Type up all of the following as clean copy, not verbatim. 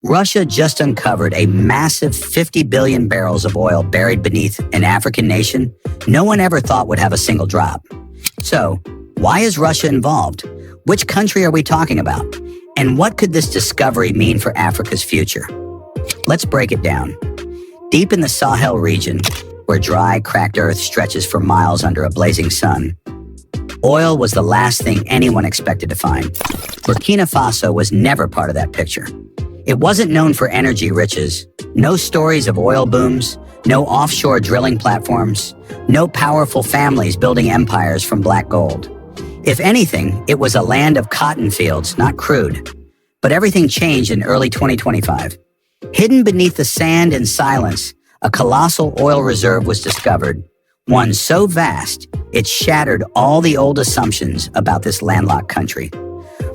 Russia just uncovered a massive 50 billion barrels of oil buried beneath an African nation no one ever thought would have a single drop. So, why is Russia involved? Which country are we talking about? And what could this discovery mean for Africa's future? Let's break it down. Deep in the Sahel region, where dry, cracked earth stretches for miles under a blazing sun, oil was the last thing anyone expected to find. Burkina Faso was never part of that picture. It wasn't known for energy riches, no stories of oil booms, no offshore drilling platforms, no powerful families building empires from black gold. If anything, it was a land of cotton fields, not crude. But everything changed in early 2025. Hidden beneath the sand and silence, a colossal oil reserve was discovered, one so vast it shattered all the old assumptions about this landlocked country.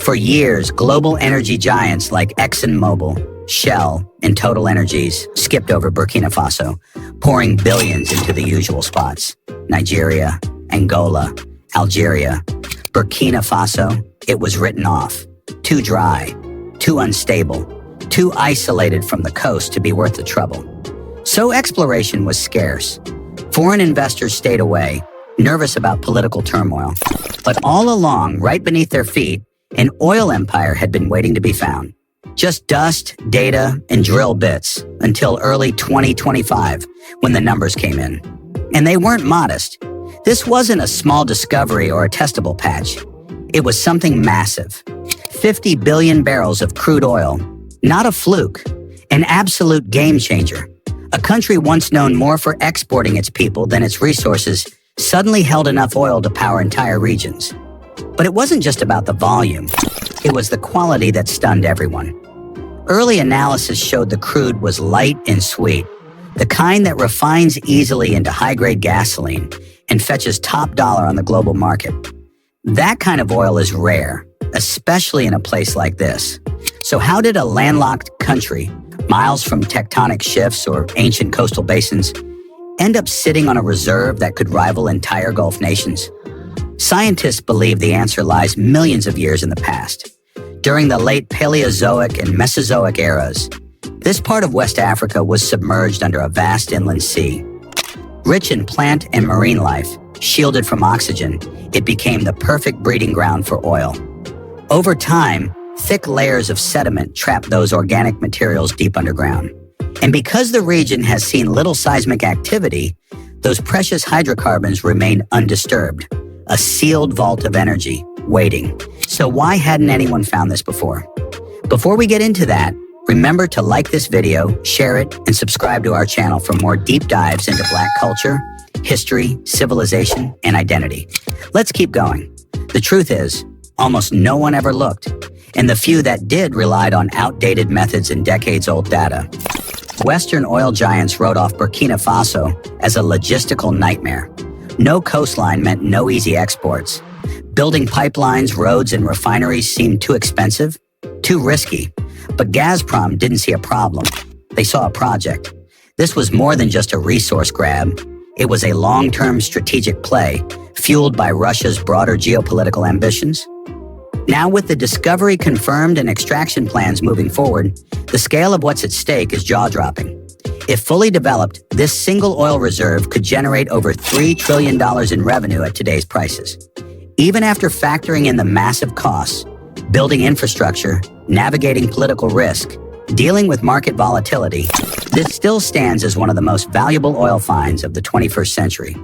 For years, global energy giants like ExxonMobil, Shell, and Total Energies skipped over Burkina Faso, pouring billions into the usual spots: Nigeria, Angola, Algeria. Burkina Faso, it was written off. Too dry, too unstable, too isolated from the coast to be worth the trouble. So exploration was scarce. Foreign investors stayed away, nervous about political turmoil. But all along, right beneath their feet, an oil empire had been waiting to be found. Just dust, data, and drill bits until early 2025, when the numbers came in. And they weren't modest. This wasn't a small discovery or a testable patch. It was something massive. 50 billion barrels of crude oil. Not a fluke. An absolute game changer. A country once known more for exporting its people than its resources suddenly held enough oil to power entire regions. But it wasn't just about the volume. It was the quality that stunned everyone. Early analysis showed the crude was light and sweet, the kind that refines easily into high-grade gasoline and fetches top dollar on the global market. That kind of oil is rare, especially in a place like this. So how did a landlocked country, miles from tectonic shifts or ancient coastal basins, end up sitting on a reserve that could rival entire Gulf nations? Scientists believe the answer lies millions of years in the past. During the late Paleozoic and Mesozoic eras, this part of West Africa was submerged under a vast inland sea. Rich in plant and marine life, shielded from oxygen, it became the perfect breeding ground for oil. Over time, thick layers of sediment trapped those organic materials deep underground. And because the region has seen little seismic activity, those precious hydrocarbons remained undisturbed, a sealed vault of energy, waiting. So why hadn't anyone found this before? Before we get into that, remember to like this video, share it, and subscribe to our channel for more deep dives into Black culture, history, civilization, and identity. Let's keep going. The truth is, almost no one ever looked, and the few that did relied on outdated methods and decades-old data. Western oil giants wrote off Burkina Faso as a logistical nightmare. No coastline meant no easy exports. Building pipelines, roads, and refineries seemed too expensive, too risky. But Gazprom didn't see a problem. They saw a project. This was more than just a resource grab. It was a long-term strategic play, fueled by Russia's broader geopolitical ambitions. Now, with the discovery confirmed and extraction plans moving forward, the scale of what's at stake is jaw-dropping. If fully developed, this single oil reserve could generate over $3 trillion in revenue at today's prices. Even after factoring in the massive costs, building infrastructure, navigating political risk, dealing with market volatility, this still stands as one of the most valuable oil finds of the 21st century.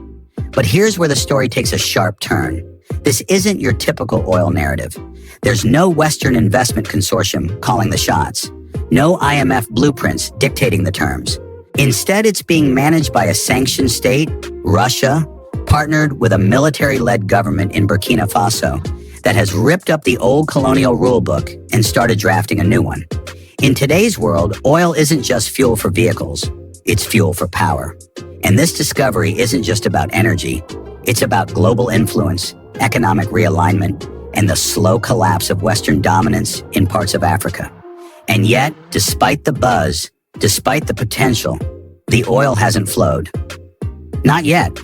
But here's where the story takes a sharp turn. This isn't your typical oil narrative. There's no Western investment consortium calling the shots. No IMF blueprints dictating the terms. Instead, it's being managed by a sanctioned state, Russia, partnered with a military-led government in Burkina Faso that has ripped up the old colonial rulebook and started drafting a new one. In today's world, oil isn't just fuel for vehicles, it's fuel for power. And this discovery isn't just about energy, it's about global influence, economic realignment, and the slow collapse of Western dominance in parts of Africa. And yet, despite the buzz, despite the potential, the oil hasn't flowed. Not yet.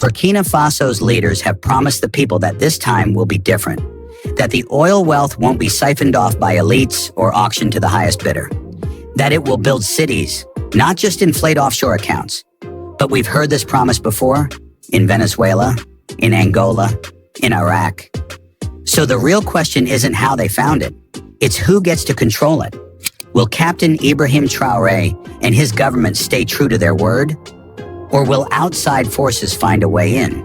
Burkina Faso's leaders have promised the people that this time will be different, that the oil wealth won't be siphoned off by elites or auctioned to the highest bidder. that it will build cities, not just inflate offshore accounts. But we've heard this promise before in Venezuela, in Angola, in Iraq. So the real question isn't how they found it, it's who gets to control it. Will Captain Ibrahim Traoré and his government stay true to their word? Or will outside forces find a way in?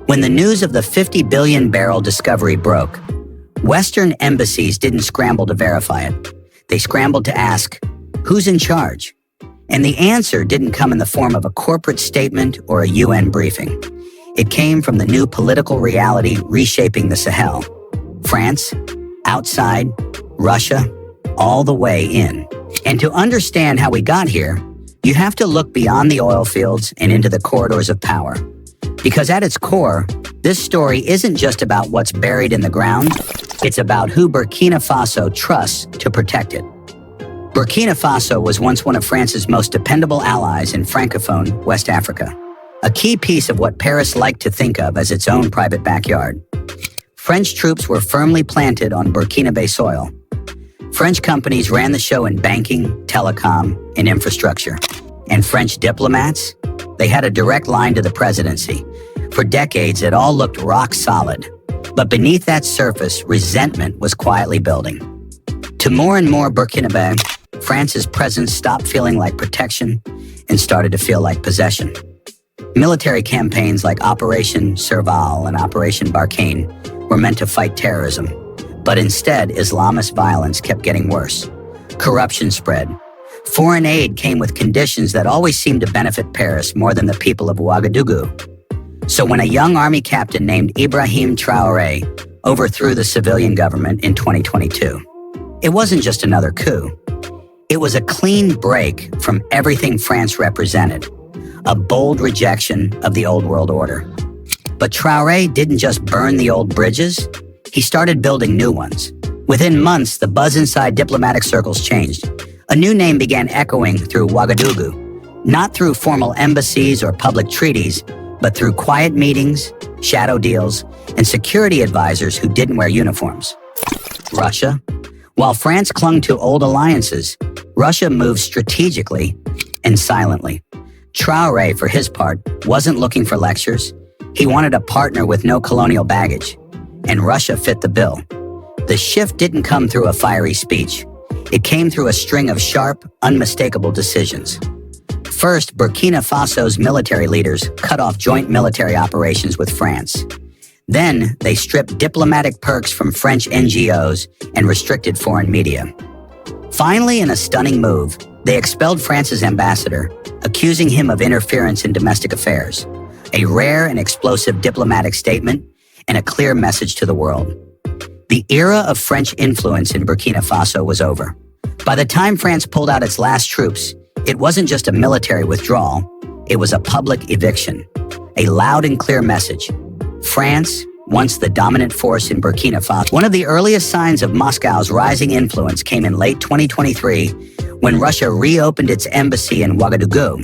When the news of the 50 billion barrel discovery broke, Western embassies didn't scramble to verify it. They scrambled to ask, who's in charge? And the answer didn't come in the form of a corporate statement or a UN briefing. It came from the new political reality reshaping the Sahel. France, outside, Russia, all the way in. And to understand how we got here, you have to look beyond the oil fields and into the corridors of power. Because at its core, this story isn't just about what's buried in the ground, it's about who Burkina Faso trusts to protect it. Burkina Faso was once one of France's most dependable allies in Francophone West Africa, a key piece of what Paris liked to think of as its own private backyard. French troops were firmly planted on Burkinabe soil. French companies ran the show in banking, telecom, and infrastructure. And French diplomats? They had a direct line to the presidency. For decades, it all looked rock solid. But beneath that surface, resentment was quietly building. To more and more Burkinabe, France's presence stopped feeling like protection and started to feel like possession. Military campaigns like Operation Serval and Operation Barkhane were meant to fight terrorism, but instead Islamist violence kept getting worse. Corruption spread. Foreign aid came with conditions that always seemed to benefit Paris more than the people of Ouagadougou. So when a young army captain named Ibrahim Traoré overthrew the civilian government in 2022, it wasn't just another coup. It was a clean break from everything France represented, a bold rejection of the old world order. But Traoré didn't just burn the old bridges, he started building new ones. Within months, the buzz inside diplomatic circles changed. A new name began echoing through Ouagadougou, not through formal embassies or public treaties, but through quiet meetings, shadow deals, and security advisors who didn't wear uniforms. Russia. While France clung to old alliances, Russia moved strategically and silently. Traoré, for his part, wasn't looking for lectures. He wanted a partner with no colonial baggage, and Russia fit the bill. The shift didn't come through a fiery speech. It came through a string of sharp, unmistakable decisions. First, Burkina Faso's military leaders cut off joint military operations with France. Then, they stripped diplomatic perks from French NGOs and restricted foreign media. Finally, in a stunning move, they expelled France's ambassador, accusing him of interference in domestic affairs, a rare and explosive diplomatic statement and a clear message to the world. The era of French influence in Burkina Faso was over. By the time France pulled out its last troops, it wasn't just a military withdrawal, it was a public eviction, a loud and clear message. France, once the dominant force in Burkina Faso. One of the earliest signs of Moscow's rising influence came in late 2023 when Russia reopened its embassy in Ouagadougou,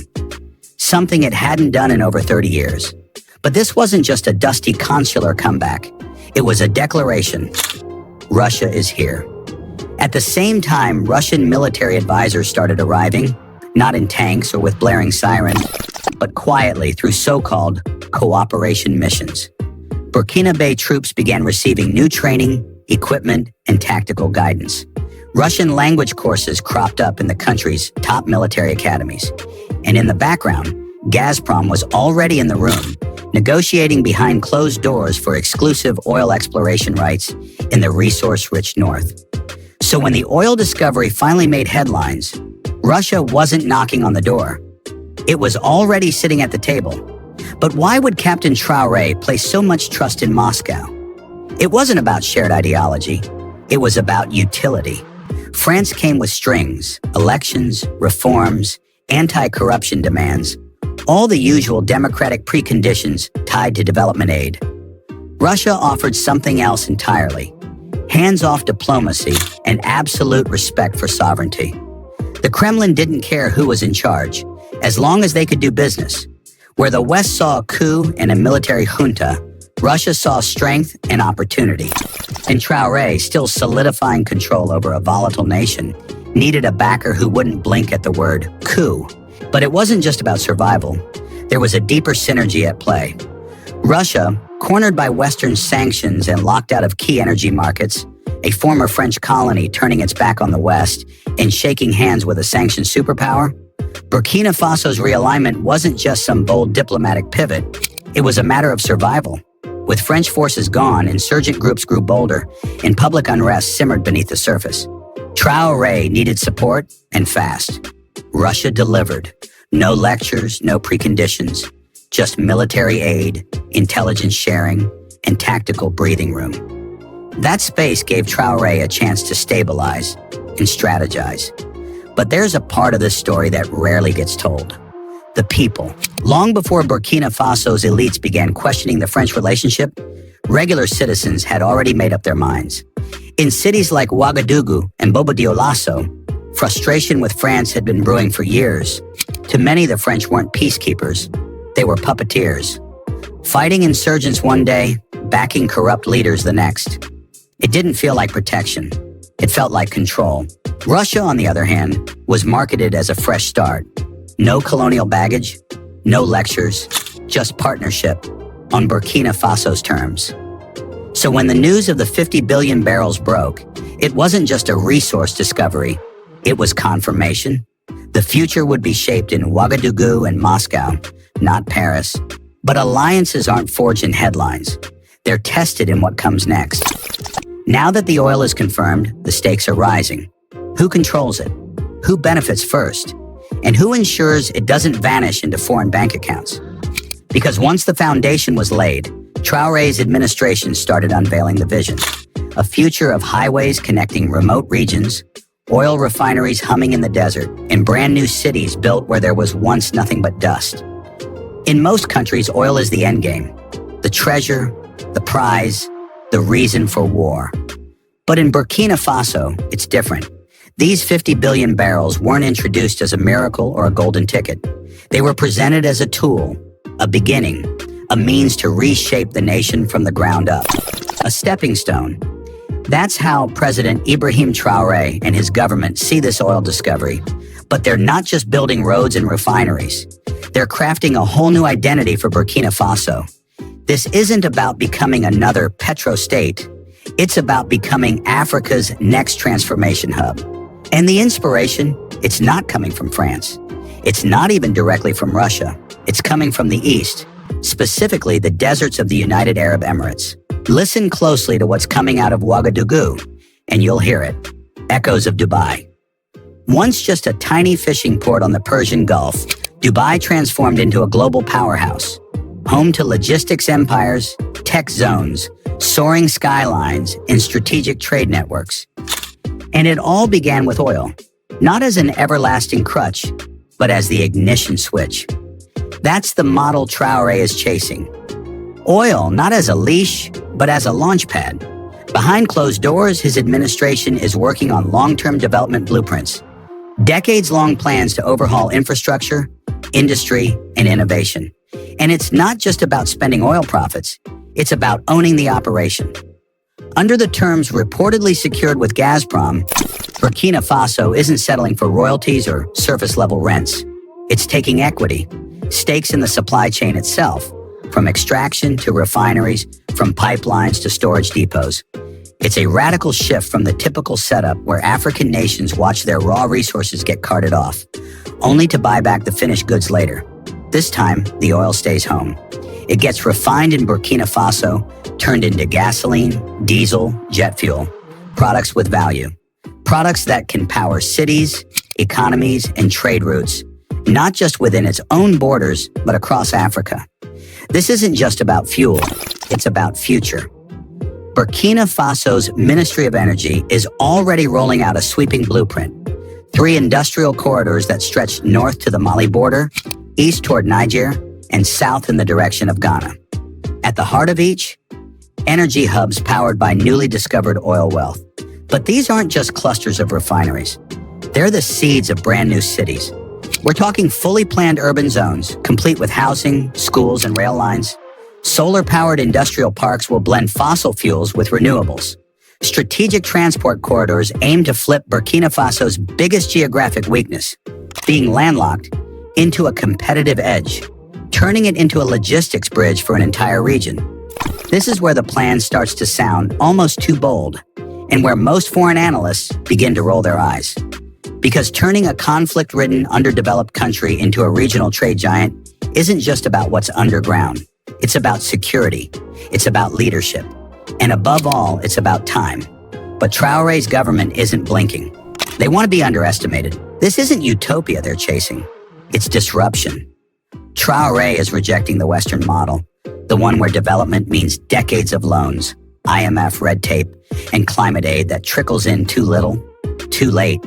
something it hadn't done in over 30 years. But this wasn't just a dusty consular comeback. It was a declaration. Russia is here. At the same time, Russian military advisors started arriving, not in tanks or with blaring sirens, but quietly through so-called cooperation missions. Burkinabe troops began receiving new training, equipment, and tactical guidance. Russian language courses cropped up in the country's top military academies. And in the background, Gazprom was already in the room, negotiating behind closed doors for exclusive oil exploration rights in the resource-rich north. So when the oil discovery finally made headlines, Russia wasn't knocking on the door. It was already sitting at the table. But why would Captain Traoré place so much trust in Moscow? It wasn't about shared ideology. It was about utility. France came with strings, elections, reforms, anti-corruption demands, all the usual democratic preconditions tied to development aid. Russia offered something else entirely: hands-off diplomacy and absolute respect for sovereignty. The Kremlin didn't care who was in charge, as long as they could do business. Where the West saw a coup and a military junta, Russia saw strength and opportunity. And Traoré, still solidifying control over a volatile nation, needed a backer who wouldn't blink at the word coup. But it wasn't just about survival. There was a deeper synergy at play. Russia, cornered by Western sanctions and locked out of key energy markets, a former French colony turning its back on the West and shaking hands with a sanctioned superpower, Burkina Faso's realignment wasn't just some bold diplomatic pivot. It was a matter of survival. With French forces gone, insurgent groups grew bolder, and public unrest simmered beneath the surface. Traoré needed support, and fast. Russia delivered. No lectures, no preconditions, just military aid, intelligence sharing, and tactical breathing room. That space gave Traoré a chance to stabilize and strategize. But there's a part of this story that rarely gets told. The people. Long before Burkina Faso's elites began questioning the French relationship, regular citizens had already made up their minds. In cities like Ouagadougou and Bobo-Dioulasso, frustration with France had been brewing for years. To many, the French weren't peacekeepers. They were puppeteers. Fighting insurgents one day, backing corrupt leaders the next. It didn't feel like protection. It felt like control. Russia, on the other hand, was marketed as a fresh start. No colonial baggage, no lectures, just partnership on Burkina Faso's terms. So when the news of the 50 billion barrels broke, it wasn't just a resource discovery, it was confirmation. The future would be shaped in Ouagadougou and Moscow, not Paris. But alliances aren't forged in headlines. They're tested in what comes next. Now that the oil is confirmed, the stakes are rising. Who controls it? Who benefits first? And who ensures it doesn't vanish into foreign bank accounts? Because once the foundation was laid, Traoré's administration started unveiling the vision. A future of highways connecting remote regions, oil refineries humming in the desert, and brand new cities built where there was once nothing but dust. In most countries, oil is the endgame, the treasure, the prize, the reason for war. But in Burkina Faso, it's different. These 50 billion barrels weren't introduced as a miracle or a golden ticket. They were presented as a tool, a beginning, a means to reshape the nation from the ground up, a stepping stone. That's how President Ibrahim Traoré and his government see this oil discovery. But they're not just building roads and refineries. They're crafting a whole new identity for Burkina Faso. This isn't about becoming another petro-state. It's about becoming Africa's next transformation hub. And the inspiration, it's not coming from France. It's not even directly from Russia. It's coming from the East, specifically the deserts of the United Arab Emirates. Listen closely to what's coming out of Ouagadougou, and you'll hear it. Echoes of Dubai. Once just a tiny fishing port on the Persian Gulf, Dubai transformed into a global powerhouse, home to logistics empires, tech zones, soaring skylines, and strategic trade networks. And it all began with oil, not as an everlasting crutch, but as the ignition switch. That's the model Traoré is chasing. Oil, not as a leash, but as a launch pad. Behind closed doors, his administration is working on long-term development blueprints, decades-long plans to overhaul infrastructure, industry, and innovation. And it's not just about spending oil profits, it's about owning the operation. Under the terms reportedly secured with Gazprom, Burkina Faso isn't settling for royalties or surface-level rents. It's taking equity, stakes in the supply chain itself, from extraction to refineries, from pipelines to storage depots. It's a radical shift from the typical setup where African nations watch their raw resources get carted off, only to buy back the finished goods later. This time, the oil stays home. It gets refined in Burkina Faso, turned into gasoline, diesel, jet fuel, products with value. Products that can power cities, economies, and trade routes, not just within its own borders, but across Africa. This isn't just about fuel, it's about future. Burkina Faso's Ministry of Energy is already rolling out a sweeping blueprint. 3 industrial corridors that stretch north to the Mali border, east toward Niger, and south in the direction of Ghana. At the heart of each, energy hubs powered by newly discovered oil wealth. But these aren't just clusters of refineries. They're the seeds of brand new cities. We're talking fully planned urban zones, complete with housing, schools, and rail lines. Solar-powered industrial parks will blend fossil fuels with renewables. Strategic transport corridors aim to flip Burkina Faso's biggest geographic weakness, being landlocked, into a competitive edge, turning it into a logistics bridge for an entire region. This is where the plan starts to sound almost too bold, and where most foreign analysts begin to roll their eyes. Because turning a conflict-ridden, underdeveloped country into a regional trade giant isn't just about what's underground. It's about security. It's about leadership. And above all, it's about time. But Traoré's government isn't blinking. They want to be underestimated. This isn't utopia they're chasing. It's disruption. Traoré is rejecting the Western model, the one where development means decades of loans, IMF red tape, and climate aid that trickles in too little, too late.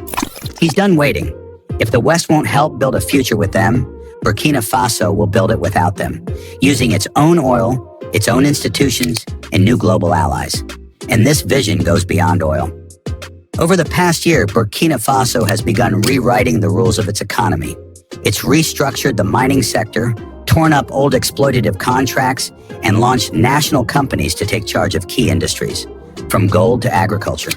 He's done waiting. If the West won't help build a future with them, Burkina Faso will build it without them, using its own oil, its own institutions, and new global allies. And this vision goes beyond oil. Over the past year, Burkina Faso has begun rewriting the rules of its economy. It's restructured the mining sector, torn up old exploitative contracts, and launched national companies to take charge of key industries, from gold to agriculture.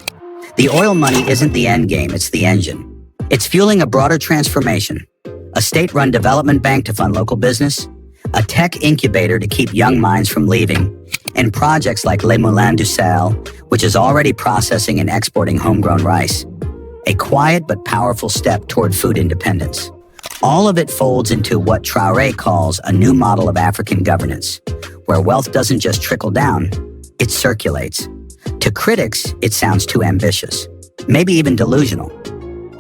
The oil money isn't the end game, it's the engine. It's fueling a broader transformation, a state-run development bank to fund local business, a tech incubator to keep young minds from leaving, and projects like Les Moulins du Sahel, which is already processing and exporting homegrown rice. A quiet but powerful step toward food independence. All of it folds into what Traoré calls a new model of African governance, where wealth doesn't just trickle down, it circulates. To critics, it sounds too ambitious, maybe even delusional.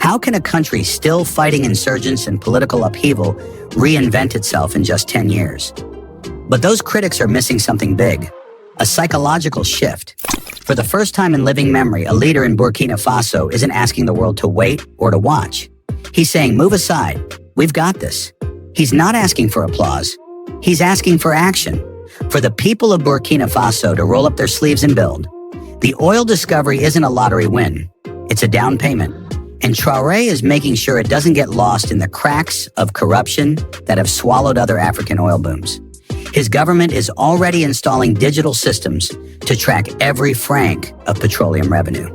How can a country still fighting insurgents and political upheaval reinvent itself in just 10 years? But those critics are missing something big, a psychological shift. For the first time in living memory, a leader in Burkina Faso isn't asking the world to wait or to watch. He's saying, move aside, we've got this. He's not asking for applause. He's asking for action, for the people of Burkina Faso to roll up their sleeves and build. The oil discovery isn't a lottery win. It's a down payment. And Traoré is making sure it doesn't get lost in the cracks of corruption that have swallowed other African oil booms. His government is already installing digital systems to track every franc of petroleum revenue.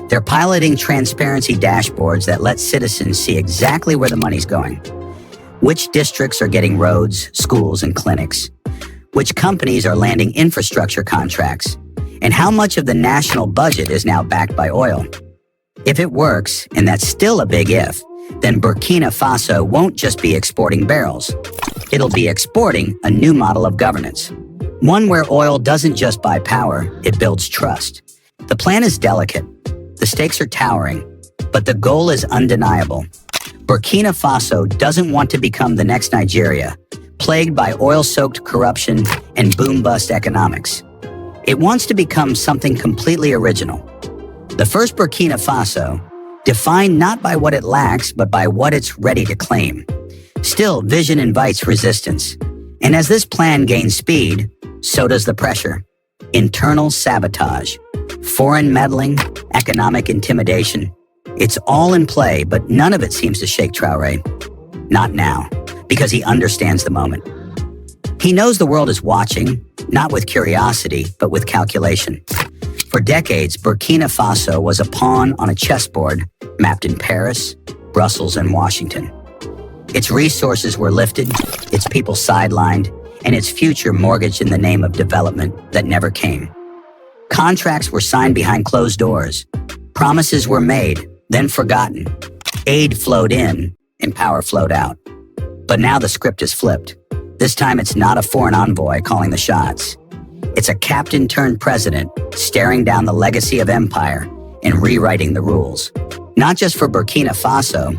They're piloting transparency dashboards that let citizens see exactly where the money's going. Which districts are getting roads, schools, and clinics? Which companies are landing infrastructure contracts? And how much of the national budget is now backed by oil? If it works, and that's still a big if, then Burkina Faso won't just be exporting barrels. It'll be exporting a new model of governance. One where oil doesn't just buy power, it builds trust. The plan is delicate. The stakes are towering, but the goal is undeniable. Burkina Faso doesn't want to become the next Nigeria, plagued by oil-soaked corruption and boom-bust economics. It wants to become something completely original. The first Burkina Faso, defined not by what it lacks, but by what it's ready to claim. Still, vision invites resistance. And as this plan gains speed, so does the pressure. Internal sabotage, foreign meddling, economic intimidation. It's all in play, but none of it seems to shake Traoré. Not now, because he understands the moment. He knows the world is watching, not with curiosity, but with calculation. For decades, Burkina Faso was a pawn on a chessboard mapped in Paris, Brussels, and Washington. Its resources were lifted, its people sidelined, and its future mortgaged in the name of development that never came. Contracts were signed behind closed doors. Promises were made, then forgotten. Aid flowed in, and power flowed out. But now the script is flipped. This time it's not a foreign envoy calling the shots. It's a captain turned president staring down the legacy of empire and rewriting the rules. Not just for Burkina Faso,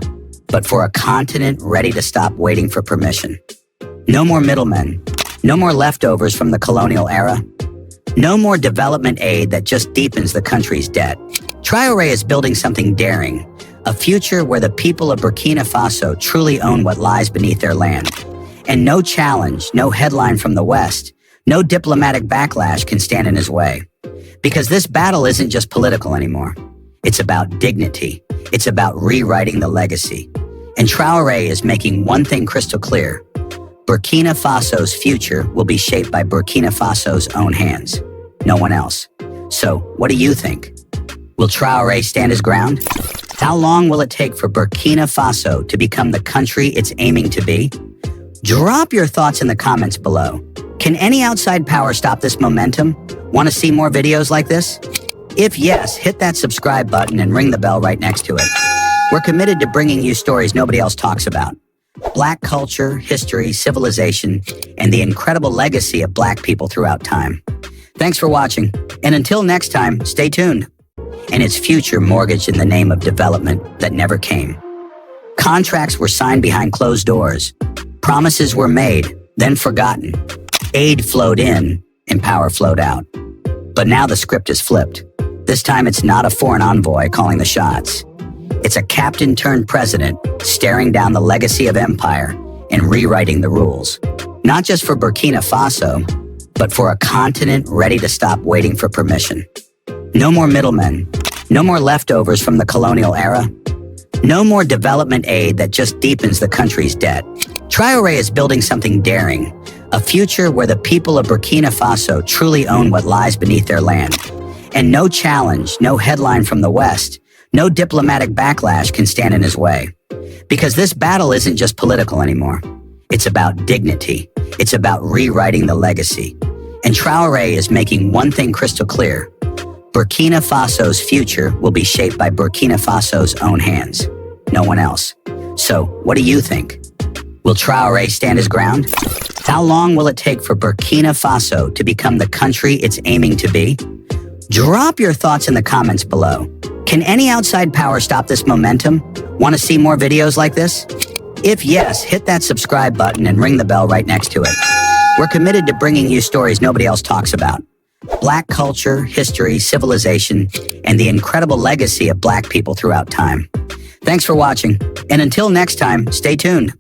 but for a continent ready to stop waiting for permission. No more middlemen. No more leftovers from the colonial era. No more development aid that just deepens the country's debt. Traoré is building something daring, a future where the people of Burkina Faso truly own what lies beneath their land. And no challenge, no headline from the West, no diplomatic backlash can stand in his way. Because this battle isn't just political anymore. It's about dignity. It's about rewriting the legacy. And Traoré is making one thing crystal clear. Burkina Faso's future will be shaped by Burkina Faso's own hands. No one else. So, what do you think? Will Traoré stand his ground? How long will it take for Burkina Faso to become the country it's aiming to be? Drop your thoughts in the comments below. Can any outside power stop this momentum? Want to see more videos like this? If yes, hit that subscribe button and ring the bell right next to it. We're committed to bringing you stories nobody else talks about. Black culture, history, civilization, and the incredible legacy of Black people throughout time. Thanks for watching, and until next time, stay tuned. And its future mortgaged in the name of development that never came. Contracts were signed behind closed doors. Promises were made, then forgotten. Aid flowed in, and power flowed out. But now the script is flipped. This time it's not a foreign envoy calling the shots. It's a captain turned president staring down the legacy of empire and rewriting the rules. Not just for Burkina Faso, but for a continent ready to stop waiting for permission. No more middlemen, no more leftovers from the colonial era, no more development aid that just deepens the country's debt. Traoré is building something daring, a future where the people of Burkina Faso truly own what lies beneath their land. And no challenge, no headline from the West, no diplomatic backlash can stand in his way. Because this battle isn't just political anymore. It's about dignity. It's about rewriting the legacy. And Traoré is making one thing crystal clear. Burkina Faso's future will be shaped by Burkina Faso's own hands. No one else. So, what do you think? Will Traoré stand his ground? How long will it take for Burkina Faso to become the country it's aiming to be? Drop your thoughts in the comments below. Can any outside power stop this momentum? Want to see more videos like this? If yes, hit that subscribe button and ring the bell right next to it. We're committed to bringing you stories nobody else talks about. Black culture, history, civilization, and the incredible legacy of Black people throughout time. Thanks for watching, and until next time, stay tuned.